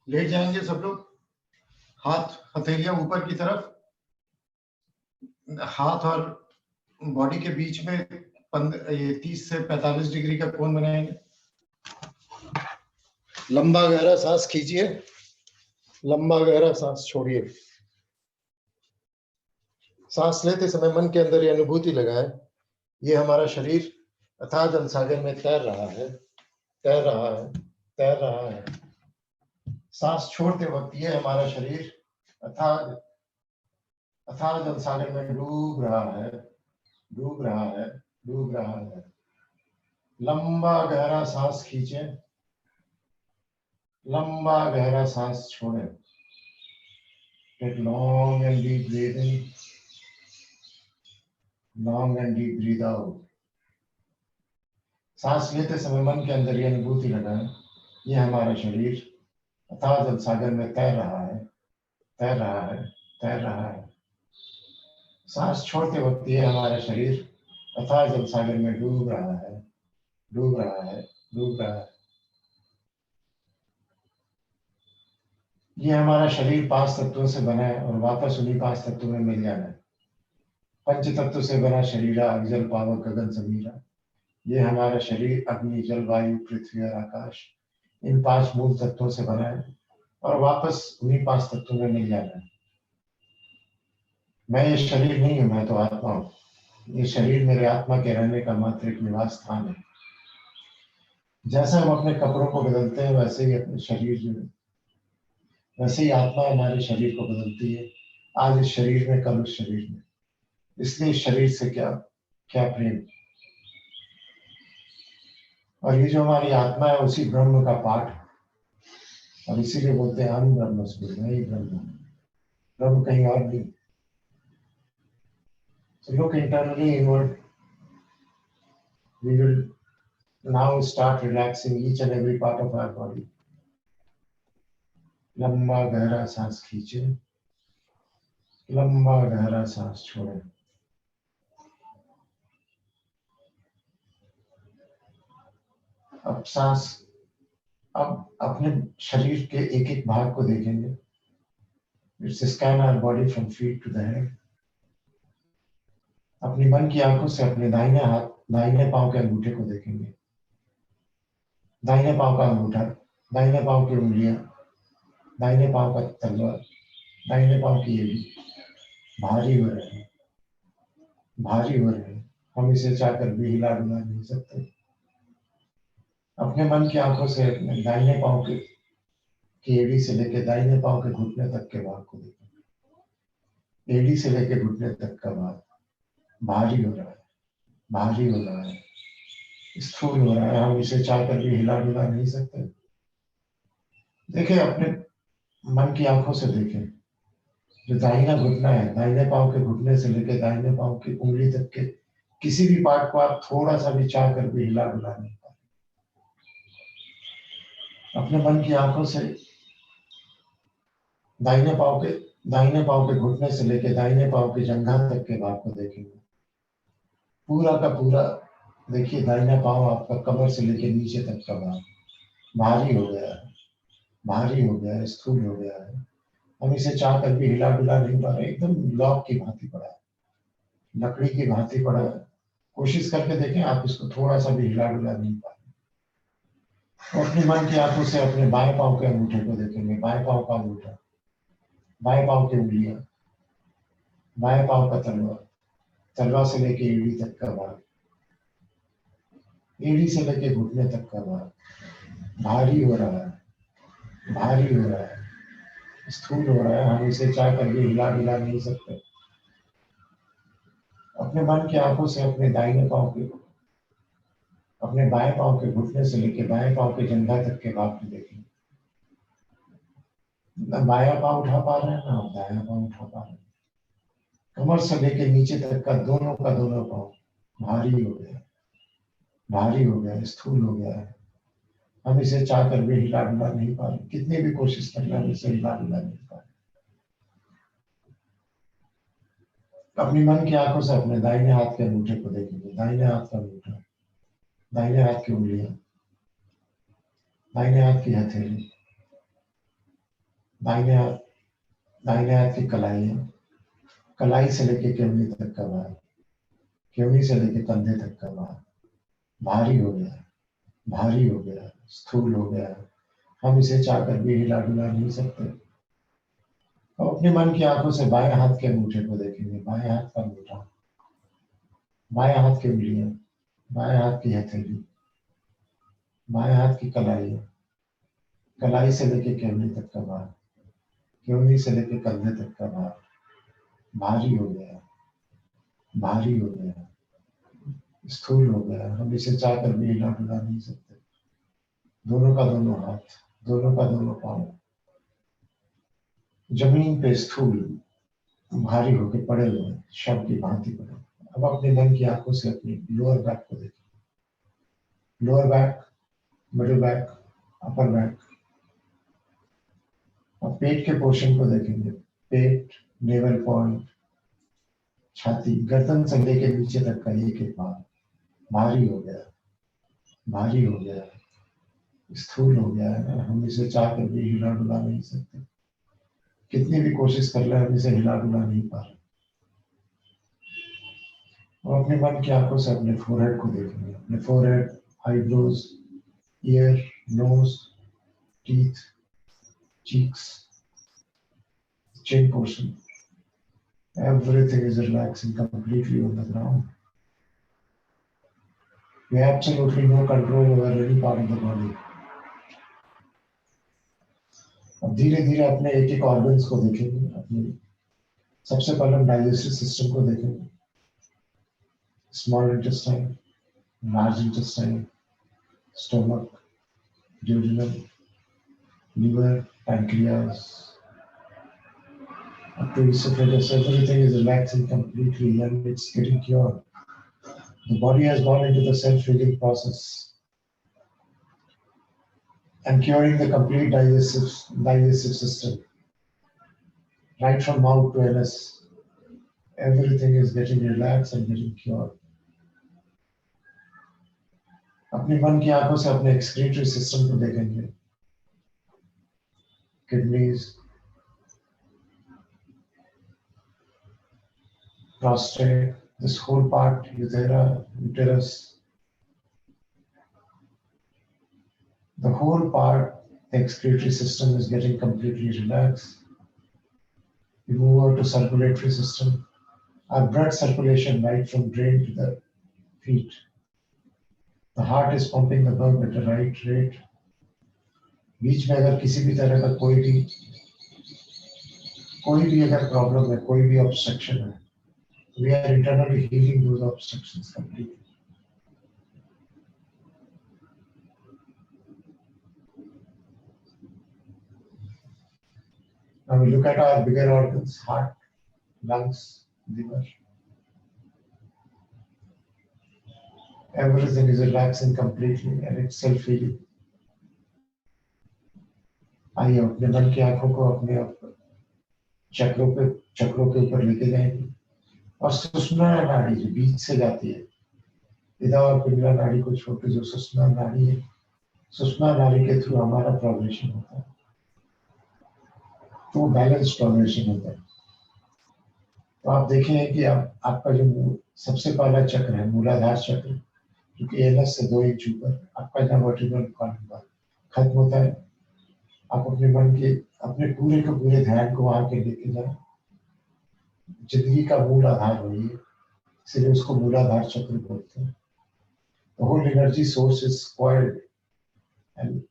Late जाएंगे सब लोग, हाथ हथेलियां ऊपर की तरफ, हाथ और बॉडी के बीच में 30 से 45 डिग्री का कोण बनाएंगे। लंबा गहरा सांस खींचिए, लंबा गहरा सांस छोड़िए। सांस लेते समय मन के अंदर ये अनुभूति लगाए, ये हमारा शरीर अथाह जल सागर में तैर रहा है, तैर रहा है, तैर रहा है। सांस छोड़ते वक्त ये हमारा शरीर अथाह अथाह जल सागर में डूब रहा है, डूब रहा है, डूब रहा है। लंबा गहरा सांस खींचे, लंबा गहरा सांस छोड़े। Take long and deep breathing, long and deep breathe out. सांस लेते समय मन के अंदर ये अनुभूति लगाएं, ये हमारा शरीर अथाह जल सागर में तैर रहा है, तैर रहा है, तैर रहा है। सांस छोड़ते वक्त ये हमारा शरीर अथाह जल सागर में डूब रहा है, डूब रहा है, डूब रहा है। ये हमारा शरीर 5 तत्वों से बना है और वापस उन्हीं 5 तत्वों में मिल जाना है। पंच तत्व से बना शरीर अग्नि जल पावक गगन समीरा। ये हमारा शरीर अग्नि जल वायु पृथ्वी और आकाश, इन 5 मूल तत्वों से बना है और वापस उन्हीं 5 तत्वों में मिल जाना है। मैं ये शरीर नहीं हूं, मैं तो आत्मा हूं। ये शरीर मेरे आत्मा के रहने का मात्र एक निवास स्थान है। जैसा हम अपने कपड़ों को बदलते हैं वैसे ही अपने शरीर जो है, वैसे ही आत्मा हमारे शरीर को बदलती है। आज इस शरीर में, कल उस शरीर में। इसलिए इस शरीर से क्या क्या प्रेम। और ये जो हमारी आत्मा है उसी ब्रह्म का पाठ, और इसीलिए बोलते हैं हम ब्रह्मस्मि, मैं ही ब्रह्म हूं, ब्रह्म कहीं और नहीं। So look internally inward. We will now start relaxing each and every part of our body. लंबा गहरा सांस खींचे, लंबा गहरा सांस छोड़े। अब सांस, अब अपने शरीर के एक एक भाग को देखेंगे। Let's scan our body from feet to the head. अपनी मन की आंखों से अपने दाहिने हाथ, दाहिने पांव के अंगूठे को देखेंगे। दाहिने पांव का अंगूठा, दाहिने पांव की उंगलियां, दाहिने पांव का तलवा, दाहिने पांव की एड़ी भारी हो रहे हैं, भारी हो रहे हैं। हम इसे चाहकर भी हिला डुला नहीं सकते। अपने मन की आंखों से अपने दाहिने पांव की एड़ी से लेकर दाहिने पांव के घुटने तक के भाग को देखें। एड़ी से लेकर घुटने तक का भाग भारी हो रहा है, भारी हो रहा है, स्थूल हो रहा है। हम इसे चाहकर भी हिला डुला नहीं सकते। देखें, अपने मन की आंखों से देखें। जो दाहिना घुटना है, दाहिने पांव के घुटने से लेकर दाहिने पांव की उंगली तक के किसी भी पार्ट को आप थोड़ा सा भी चाह कर भी हिला डुला नहीं पाते। अपने मन की आंखों से दाहिने पांव के घुटने से लेकर दाहिने पांव की जंघा तक के भाग को देखेंगे। पूरा का पूरा देखिए, दाहिना पांव आपका कमर से लेकर नीचे तक का भाग भारी हो गया है, भारी हो गया है, स्थूल हो गया है। हम इसे चाह कर भी हिला डुला नहीं पा रहे। एकदम लॉक की भांति पड़ा है, लकड़ी की भांति पड़ा है। कोशिश करके देखें, आप इसको थोड़ा सा भी हिला डुला नहीं पा रहे। अपने मन की आंखों से अपने बाएं पांव के अंगूठे को देखेंगे। बाएं पांव का अंगूठा, बाएं पांव की उंगलियां, बाएं पांव का तलवा, तलवा से लेके एड़ी तक का भाग, एड़ी से लेके घुटने तक का भाग भारी हो रहा है, भारी हो रहा है, स्थूल हो रहा है। हम इसे चाह कर भी हिला डुला नहीं सकते। अपने मन की आंखों से अपने दाहिने पांव के, अपने बाएं पांव के घुटने से लेके बाएं पांव के जंघा तक के भाग को देखें। ना बायां पांव उठा पा रहे हैं, ना आप दायां पांव उठा पा रहे हैं। कमर से लेके नीचे तक का दोनों पांव भारी हो गया, भारी हो गया, स्थूल हो गया है। हम इसे चाह कर भी हिला डुला नहीं पा रहे। कितनी भी कोशिश कर ले, हम इसे हिला डुला नहीं पा रहे। अपनी मन की आंखों से अपने दाहिने हाथ के अंगूठे को देखेंगे। दाहिने हाथ का अंगूठा, दाहिने हाथ की उंगलियां, दाहिने हाथ की हथेली, दाहिने हाथ की कलाई है, कलाई से लेके केवनी तक का भार, केवनी से लेके कंधे तक का भार भारी हो गया, भारी हो गया, स्थूल हो गया। हम इसे चाहकर भी हिला डुला नहीं सकते। तो अपने मन की आंखों से बाएं हाथ के अंगूठे को देखेंगे, बाएं हाथ का अंगूठा, बाएं हाथ की उंगलियां, बाएं हाथ की हथेली, बाएं हाथ की कलाई, कलाई से लेके केवनी तक का भार, केवनी से लेके कंधे तक का भार भारी हो गया, भारी हो गया, स्थूल हो गया। हम इसे चाहकर भी हिला डुला नहीं सकते। दोनों का दोनों हाथ, दोनों का दोनों पांव जमीन पे स्थूल भारी होकर पड़े हुए शव की भांति पड़े। अब अपने मन की आंखों से अपनी लोअर बैक को देखें, lower back, middle back, upper back. अब पेट के पोर्शन को देखेंगे, पेट, नेवल पॉइंट, छाती, गर्दन से लेकर नीचे तक का एक एक भाग भारी हो गया, भारी हो गया, स्थूल हो गया है। हम इसे चाह कर भी हिला डुला नहीं सकते। कितनी भी कोशिश कर ले हम इसे हिला डुला नहीं पा रहे। और अपने मन की आंखों से अपने फोरहेड को देखेंगे, अपने forehead, eyebrows, ear, nose, teeth, cheeks, chin portion. Everything is relaxing completely on the ground. We have absolutely no control over any part of the body. अब धीरे धीरे अपने एक एक ऑर्गन्स को देखेंगे। अपने सबसे पहले हम डाइजेस्टिव सिस्टम को देखेंगे, small intestine, large intestine, stomach, duodenum, liver, pancreas, up to esophagus. Everything is relaxing completely and it's getting cured. The body has gone into the self-healing process and curing the complete digestive system, right from mouth to anus. Everything is getting relaxed and getting cured. अपनी मन की आंखों से अपने excretory system को देखेंगे, kidneys, prostate, this whole part, uterus, the whole part, the excretory system is getting completely relaxed. We move over to circulatory system. Our blood circulation right from brain to the feet. The heart is pumping the blood at the right rate. बीच में अगर किसी भी तरह का कोई भी अगर problem है, कोई भी ऑब्स्ट्रक्शन है, we are internally healing those obstructions completely. Now we look at our bigger organs, heart, lungs, liver. Everything is relaxing completely and it's self-healing. आइए अपने मन की आंखों को अपने चक्रों के ऊपर लेके जाएंगे और सुषुम्ना नाड़ी जो बीच से जाती है, इधा और पिंगला नाड़ी को छोड़ के जो सुषुम्ना नाड़ी है, सुषुम्ना नाड़ी के थ्रू हमारा प्रोग्रेशन होता है, तो बैलेंस प्रोग्रेशन होता है। तो आप देखें कि आपका जो सबसे पहला चक्र है, मूलाधार चक्र, जो कि एनएस से 2 इंच ऊपर आपका जहाँ वर्टिब्रल कॉलम खत्म होता है। आप अपने मन के अपने पूरे के पूरे ध्यान को वहां के लेके जाए। जिंदगी का मूल आधार वही है, इसलिए उसको मूलाधार चक्र बोलते हैं। The whole energy source is coiled and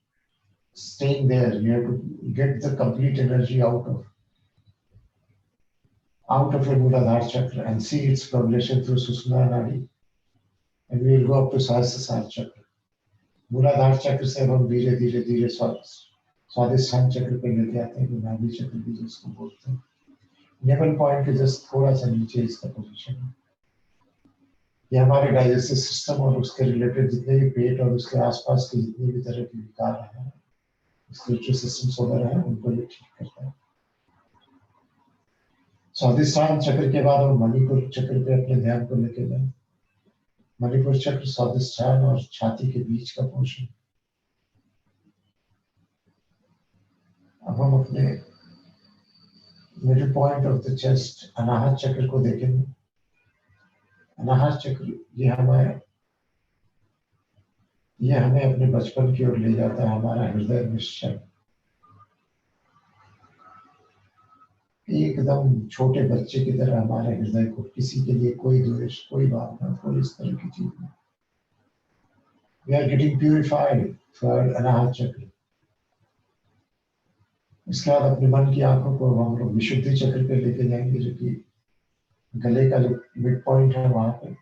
staying there. You have to get the complete energy out of your Mooladhara chakra and see its progression through Sushumna Nadi, and we will go up to Sahasrara chakra. Mooladhara chakra से हम धीरे धीरे स्वादिष्ठान चक्र पे लेके आते हैं, नाभि चक्र भी जिसको बोलते हैं। नेवल पॉइंट के जस्ट थोड़ा सा नीचे इसका पोजीशन है। ये हमारे डाइजेस्टिव सिस्टम और उसके रिलेटेड जितने भी पेट और उसके आसपास के जितने भी तरह के विकार हैं, एक्सक्रीटरी सिस्टम वगैरह है, उनको ये ठीक करता है। स्वादिष्ठान चक्र के बाद हम मणिपुर चक्र पे अपने ध्यान को लेके जाए। मणिपुर चक्र स्वादिष्ठान और छाती के बीच का पोर्शन। अब हम अपने middle point of the chest, Anahat chakra को देखेंगे। अनाहत चक्र ये हमें अपने बचपन की ओर ले जाता है। हमारा हृदय निश्चल, एकदम छोटे बच्चे की तरह हमारे हृदय को, किसी के लिए कोई द्वेष, कोई भावना, कोई इस तरह की चीज नहीं। We are getting purified for Anahat chakra. इसके बाद अपने मन की आंखों को हम लोग विशुद्धि चक्र पे लेके जाएंगे, जो कि गले का जो मिड पॉइंट है वहां पे,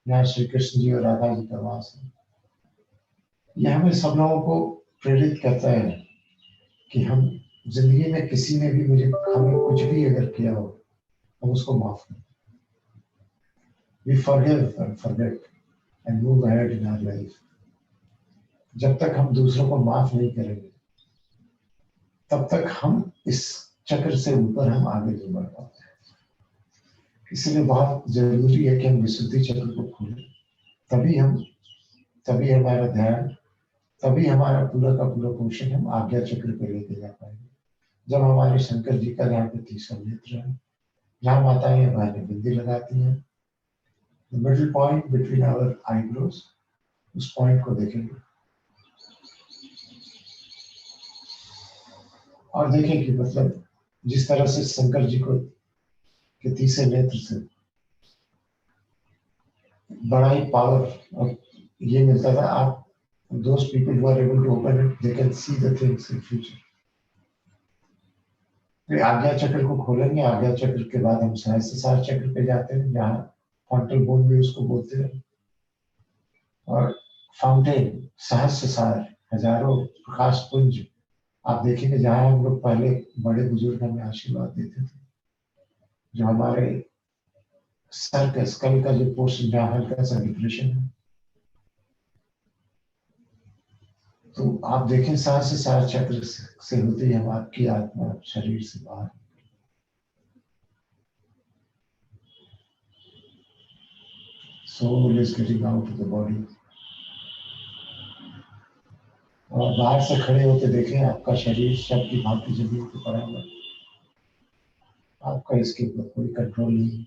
यहाँ श्री कृष्ण जी और राधा जी का वास है। यह हमें सब लोगों को प्रेरित करता है कि हम जिंदगी में किसी ने भी हमें कुछ भी अगर किया हो, हम उसको माफ करें। We forgive and forget and move ahead in our life. जब तक हम दूसरों को माफ नहीं करेंगे, तब तक हम इस चक्र से ऊपर हम आगे नहीं बढ़ पाते हैं। इसलिए बहुत जरूरी है कि हम विशुद्धि चक्र को खोलें। तभी हमारा ध्यान, तभी हमारा पूरा का पूरा पोषण हम आज्ञा चक्र पे लेके जा पाएंगे। जब हमारे शंकर जी का यहाँ पे तीसरा नेत्र है, जहाँ माताएं बहनें बिंदी लगाती हैं, middle point between our eyebrows, उस पॉइंट को देखेंगे और देखें कि मतलब जिस तरह से शंकर जी को के तीसरे नेत्र से बड़ा ही पावर और ये मिलता था। आप those people who are able to open it, they can see the things in future. फिर आज्ञा चक्र को खोलेंगे। आज्ञा चक्र के बाद हम सहस्त्रसार चक्र पे जाते हैं, जहाँ फ्रंटल बोन भी उसको बोलते हैं, और फाउंटेन सहस्त्रसार, हजारों प्रकाश पुंज आप देखेंगे, जहाँ हम लोग पहले बड़े बुजुर्ग हमें आशीर्वाद देते थे, जो हमारे सर का स्कल का जो पोर्शन जहाँ हल्का सा डिप्रेशन है, तो आप देखें सहस्त्रसार चक्र से होते ही हम आपकी आत्मा शरीर से बाहर, soul is getting out of the body। और बाहर से खड़े होते देखें आपका शरीर शव की भांति जमीन पे पड़ा हुआ, आपका इसके ऊपर कोई कंट्रोल नहीं।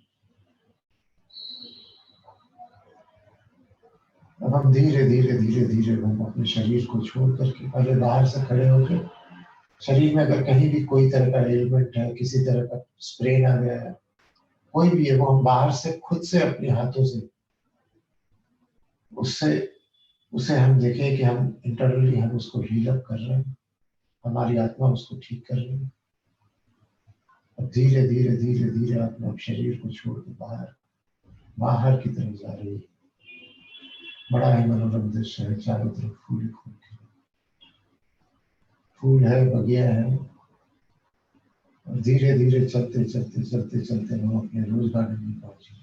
अब हम धीरे धीरे हम अपने शरीर को छोड़ करके, पहले बाहर से खड़े होकर शरीर में अगर कहीं भी कोई तरह का एलिमेंट है, किसी तरह का स्प्रेन आ गया है, कोई भी है, वो हम बाहर से खुद से अपने हाथों से उसे हम देखें कि हम इंटरनली हम उसको हील अप कर रहे हैं, हमारी आत्मा उसको ठीक कर रही है। और धीरे धीरे अपने शरीर को छोड़ के बाहर की तरफ जा रही है। बड़ा ही मनोरम दृश्य है, चारों तरफ फूल फूल फूल है, बगिया है। और धीरे धीरे चलते हम अपने रोज गार्डन में पहुंचे।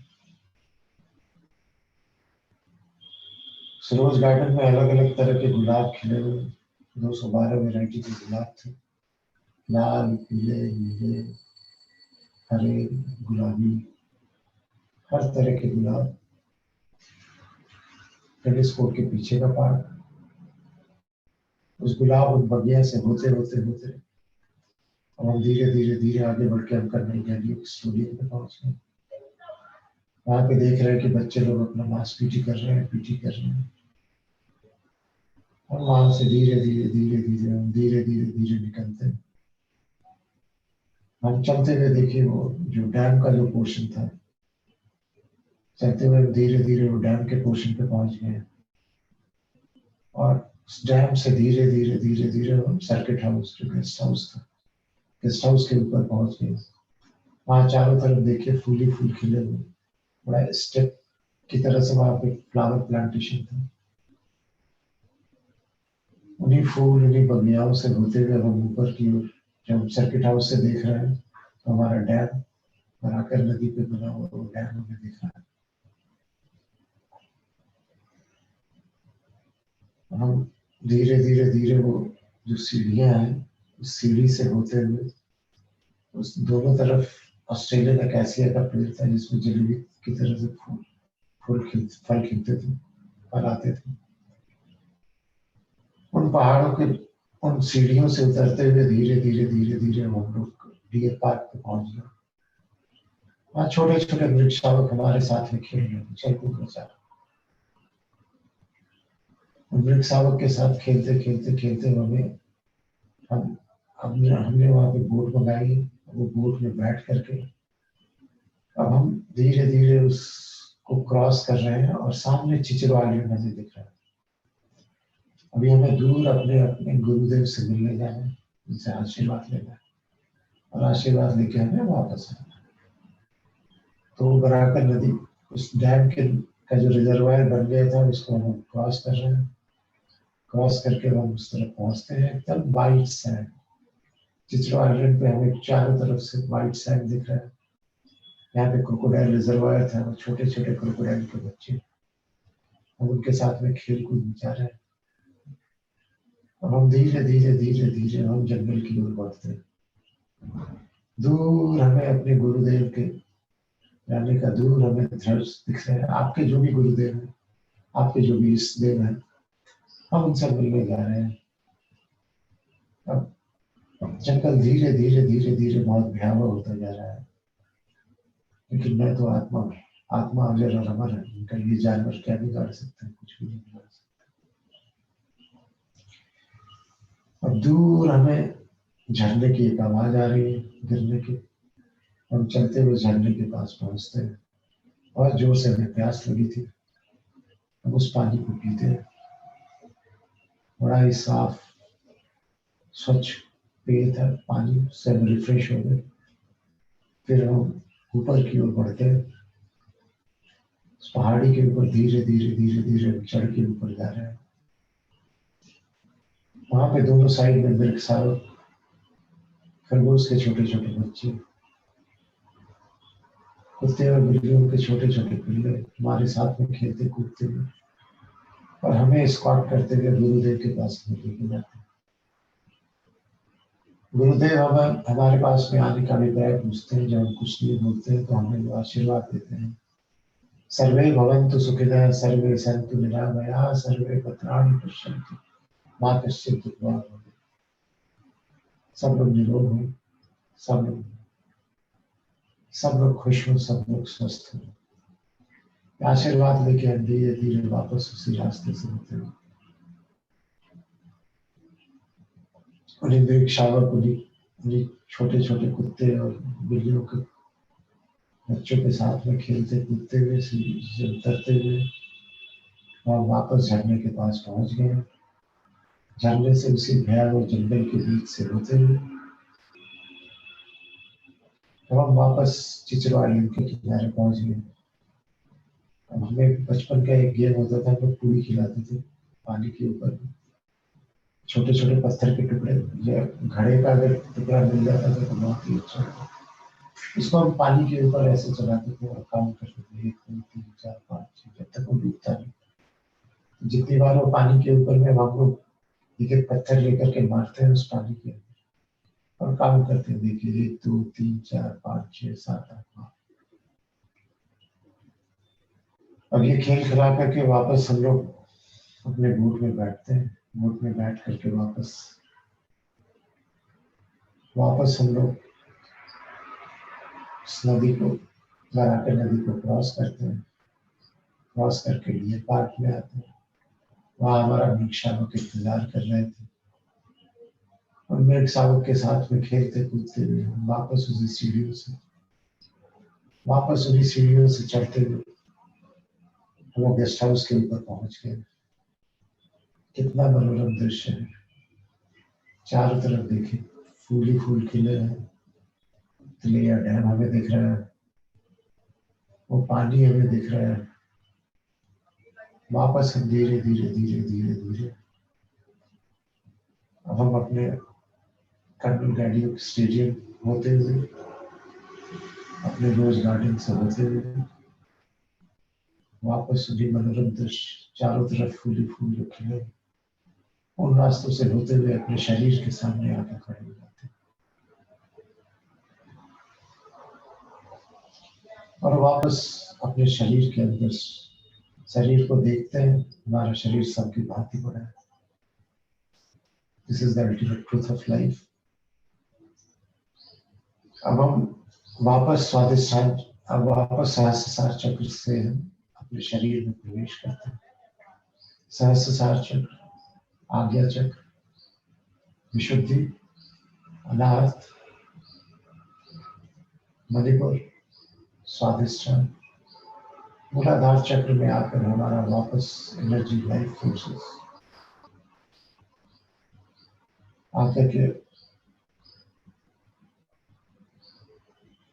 रोज गार्डन में अलग अलग तरह के गुलाब खिले हुए, 212 वैरायटी के गुलाब थे, लाल, पीले, नीले, हरे, गुलाबी, हर तरह के गुलाब। टेनिस कोर्ट के पीछे का पार्क, उस गुलाब और बगिया से होते और हम धीरे आगे बढ़ के हम करने गलियों के स्टूडियो में पहुंच गए। वहां पे देख रहे हैं कि बच्चे लोग अपना मांस पीटी कर रहे हैं। और वहां से धीरे धीरे निकलते हैं। हम चलते हुए देखिए वो जो डैम का जो पोर्शन था, चलते हुए धीरे वो डैम के पोर्शन पे पहुंच गए। और उस डैम से धीरे हम सर्किट हाउस, जो गेस्ट हाउस था, गेस्ट हाउस के ऊपर पहुंच गए। वहां चारों तरफ देखिए फूल ही फूल खिले हुए, बड़ा स्टेप की तरह से वहां पे फ्लावर प्लांटेशन था। उन्हीं फूल, उन्हीं बगियाओं से होते हुए हम ऊपर की ओर, जब सर्किट हाउस से देख रहे हैं तो हमारा डैम बराकर नदी पे बना हुआ वो डैम हमें दिख रहा है। हम धीरे वो जो सीढ़ियां हैं, उस सीढ़ी से होते हुए उस दोनों तरफ ऑस्ट्रेलियन अकेसिया का पेड़ था, जिसमें जलेबी की तरह से फल खिलते थे, फल आते थे। उन पहाड़ों के उन सीढ़ियों से उतरते हुए धीरे हम लोग डियर पार्क पे वहाँ छोटे छोटे वृक्षावक हमारे साथ में खेल रहे थे, चल कूद मचा। वृक्षावक के साथ खेलते खेलते खेलते हमने वहाँ पे बोट मंगाई। वो बोट में बैठ करके अब हम धीरे धीरे उसको क्रॉस कर रहे हैं और सामने चिचरवाली नदी दिख रहा है। अभी हमें दूर अपने अपने गुरुदेव से मिलने जाना है, उनसे आशीर्वाद लेना है और आशीर्वाद लेके हमें वापस आना है। तो बराकर नदी उस डैम के का जो रिजर्वायर बन गया था उसको हम क्रॉस कर रहे हैं। क्रॉस करके हम उस तरफ पहुंचते हैं, एकदम वाइट सैंड। चिचरो आइलैंड पे हमें चारों तरफ से वाइट सैंड दिख रहा है। यहाँ पे क्रोकोडाइल रिजर्वायर था, छोटे छोटे क्रोकोडाइल के बच्चे, हम उनके साथ में खेल कूद मचा रहे हैं। अब हम धीरे धीरे धीरे धीरे हम जंगल की ओर बढ़ते हैं। दूर हमें अपने गुरुदेव के जाने का दूर हमें दृश्य दिख रहे हैं। आपके जो भी गुरुदेव हैं, आपके जो भी इष्ट देव हैं, हम उनसे मिलने जा रहे हैं। अब जंगल धीरे धीरे धीरे धीरे बहुत भयावह होता जा रहा है, लेकिन मैं तो आत्मा आत्मा अजर और अमर है। उनका ये जानवर क्या बिगाड़ सकते हैं? कुछ भी नहीं बिगाड़ सकते। अब दूर हमें झरने की एक आवाज आ रही है गिरने की। हम चलते हुए झरने के पास पहुंचते हैं। और जोर से हमें प्यास लगी थी, हम उस पानी को पीते हैं। बड़ा ही साफ स्वच्छ पेय था पानी, उससे हम रिफ्रेश हो गए। फिर हम ऊपर की ओर बढ़ते हैं। उस पहाड़ी के ऊपर धीरे धीरे धीरे धीरे चढ़ के ऊपर जा रहे हैं। वहां पे दोनों साइड में वृक्षारोप, खरगोश के छोटे छोटे बच्चे, कुत्ते और बिल्लियों के छोटे छोटे पिल्ले हमारे साथ में खेलते कूदते हुए और हमें स्क्वाट करते हुए गुरुदेव के पास में लेके जाते हैं। गुरुदेव हमारे पास में आने का अभिप्राय पूछते हैं। जब हम कुछ नहीं बोलते हैं तो हमें आशीर्वाद देते हैं। सर्वे भवन्तु सुखिनः, सर्वे सन्तु निरामयाः, सर्वे भद्राणि पश्यन्तु मा कश्चित् दुःखभाग् भवेत्। सब लोग निरोग हो, सब लोग खुश हो, सब लोग स्वस्थ हो। आशीर्वाद लेके हम धीरे धीरे वापस उसी रास्ते से होते हैं। उन्हीं वृक्षावक, उन्हीं छोटे छोटे कुत्ते और बिल्लियों के बच्चों के साथ में खेलते कूदते हुए, से उतरते हुए और वापस झरने के पास पहुंच गए। झरने से उसी भयावह जंगल के बीच से होते हुए तो हम वापस चिचरो आइलैंड के किनारे पहुंच गए। अब हमें बचपन का एक गेम होता था, हम लोग पूरी खिलाते थे पानी के ऊपर। छोटे छोटे पत्थर के टुकड़े या घड़े का अगर टुकड़ा मिल जाता था तो बहुत ही अच्छा था। इसको हम पानी के ऊपर ऐसे चलाते थे और काउंट करते थे 1 2 3 4 5 6 जब तक वो डूबता नहीं। जितनी बार वो पानी के ऊपर में हम लोग एक एक पत्थर लेकर के मारते हैं उस पानी के और काउंट करते हैं। देखिए 1 2 3 4 5 6 7 8 9। अब ये खेल खिला करके वापस हम लोग अपने बोट में बैठते हैं। बोट में बैठ करके वापस हम लोग इस नदी को, बराकर नदी को क्रॉस करते हैं। क्रॉस करके डियर पार्क में आते हैं। वहाँ हमारा वृक्षावक इंतजार कर रहे थे और वृक्षावक के साथ में खेलते कूदते हुए हम वापस उन्हीं सीढ़ियों से चढ़ते हुए हम गेस्ट हाउस के ऊपर पहुंच गए। कितना मनोरम दृश्य है। चारों तरफ देखें, फूल ही फूल खिले हैं। तिलैया डैम हमें दिख रहा है, वो पानी हमें दिख रहा है। वापस हम धीरे धीरे धीरे धीरे धीरे अब हम अपने कर्नल गाड़ियों स्टेडियम होते हुए, अपने रोज गार्डन से होते हुए वापस उन्हीं मनोरम दृश्य, चारों तरफ फूल जो खिले, उन रास्तों से होते हुए अपने शरीर के सामने आकर खड़े हो जाते और वापस अपने शरीर के अंदर शरीर को देखते हैं। हमारा शरीर सबकी भांति बड़ा है। This is the ultimate truth of life. अब हम वापस स्वादिष्ट अब वापस सहस्त्रसार चक्र से अपने शरीर में प्रवेश करते हैं। सहस्त्रसार चक्र, आज्ञा चक्र, विशुद्धि, अनाहत, मणिपुर, स्वादिष्ठान, मूलाधार चक्र में आकर हमारा वापस एनर्जी, लाइफ फोर्सेस आकर के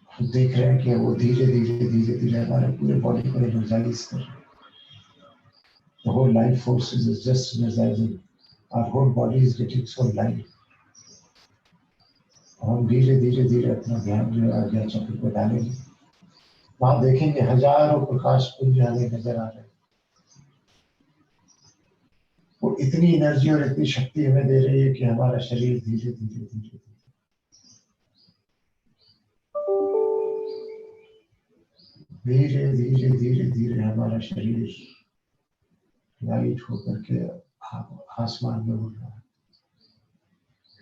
हम देख रहे हैं कि वो धीरे धीरे हमारे पूरे बॉडी को एनर्जाइज कर रहे हैं। The whole life forces is just energizing. Our whole body is getting so light. हम धीरे धीरे अपना ध्यान जो है आज्ञा चक्र को डालेंगे। वहां देखेंगे हजारों प्रकाश पुंज हमें नजर आ रहे हैं। वो इतनी एनर्जी और इतनी शक्ति हमें दे रही है कि हमारा शरीर धीरे धीरे हमारा शरीर लाइट होकर के आसमान में उड़ रहा है।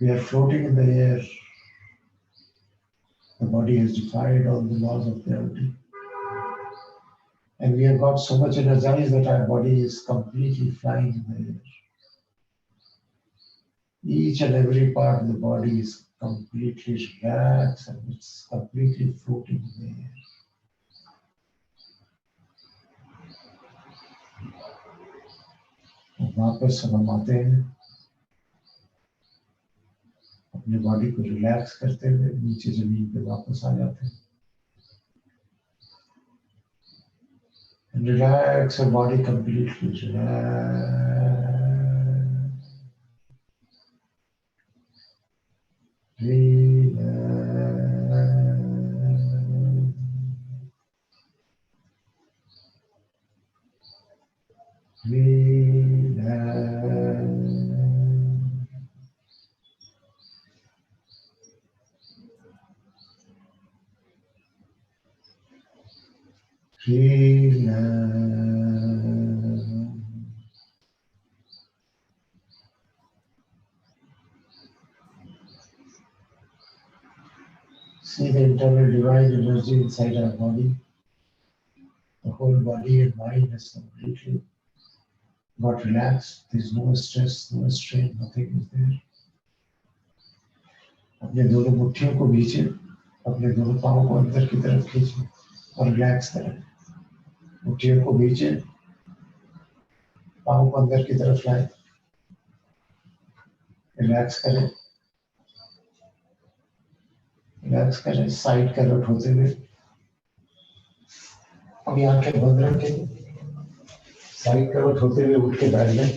We are floating in the air. The body has defied all the laws of gravity. And we have got so much energized that our body is completely flying in the air. Each and every part of the body is completely relaxed and it's completely floating in the air. वापस हम आते हैं अपने body को relax करते हुए नीचे जमीन पे वापस आ जाते हैं। And relax your body completely. See the internal divine energy inside our body. The whole body and mind is completely got relaxed. There's no stress, no strain, nothing is there. अपने दोनों मुट्ठियों को भींचे, अपने दोनों पांवों को अंदर की तरफ खींचे और रिलैक्स करें। मुट्ठियों को भींचे, पांवों को अंदर की तरफ लाएं, रिलैक्स करें, साइड करवट होते हुए अपनी आंखें बंद रखें, साइड करवट होते हुए उठ के बैठ जाएं।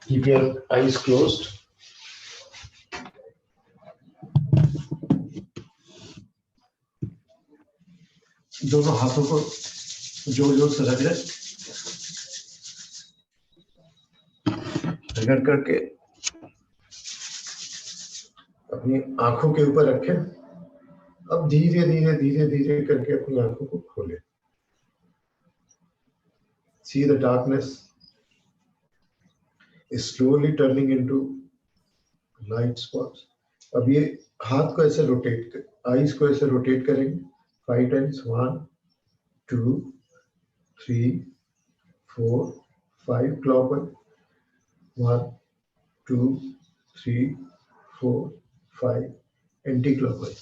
Keep your eyes closed. दोनों हाथों को जोर से रगड़े, रगड़ करके अपनी आंखों के ऊपर रखें। अब धीरे धीरे करके अपनी आंखों को खोलें। See the darkness is slowly turning into light spots. अब ये हाथ को ऐसे रोटेट कर, आईज को ऐसे रोटेट करेंगे 5 times. 1 2 3 4 5 clockwise. 1 2 3 4 5 anti clockwise.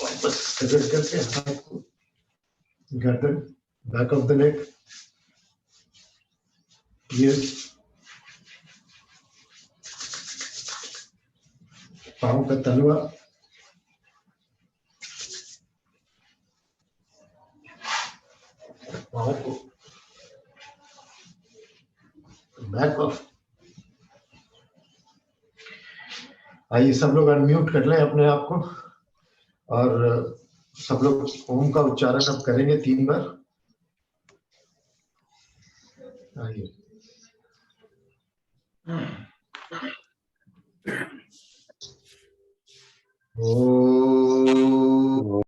वापस रगड़ करके हाथ को गर्दन, back of the neck, years, पाँव का तलवा, पाँव को बैक ऑफ। आइए सब लोग अनम्यूट कर लें अपने आप को और सब लोग ओम का उच्चारण अब करेंगे 3 बार। आइए ओ